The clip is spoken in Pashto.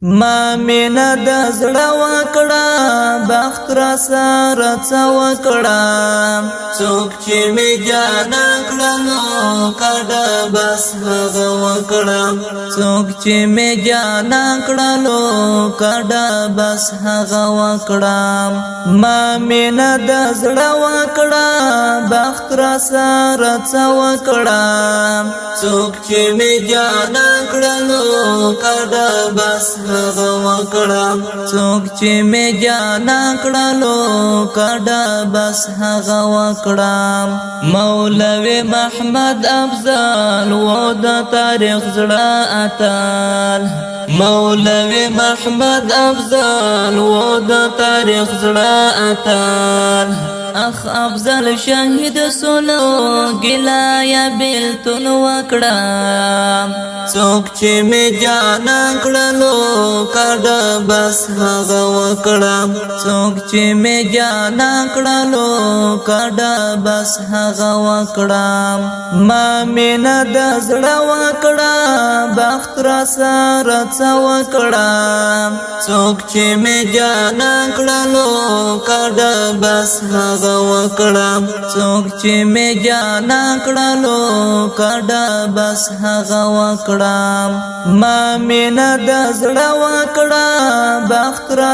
ما مینا د زړه وکړه بخت را سره څه وکړه څوک چې می جانا کړنو کډه بس هغه وکړه څوک چې می جانا کړنو کډه بس هغه وکړه ما مینا د زړه وکړه بخت را سره څه وکړه څوک چې می جانا کړنو کډه بس هغه وکړه څوک چې می جانا کړلو کډه بس هغه وکړه مولوی محمد افضل و د تاریخ زړه اتل مولوی محمد افضل و د تاریخ زړه اتل اخ افضل شهید سولو ګلا یا بیلتون وکړه څوک چې می جانا کړلو کډه بس هغه وکړه څوک چې می جانا کړلو کډه بس هغه وکړه ما مینا د زړه وکړه بخت را سره څه وکړه څوک چې می جانا کړلو کډه بس هغه وکړه څوک چې می جانا کړلو کډه بس هغه وکړه ما مینا د زړه وکړه بخت را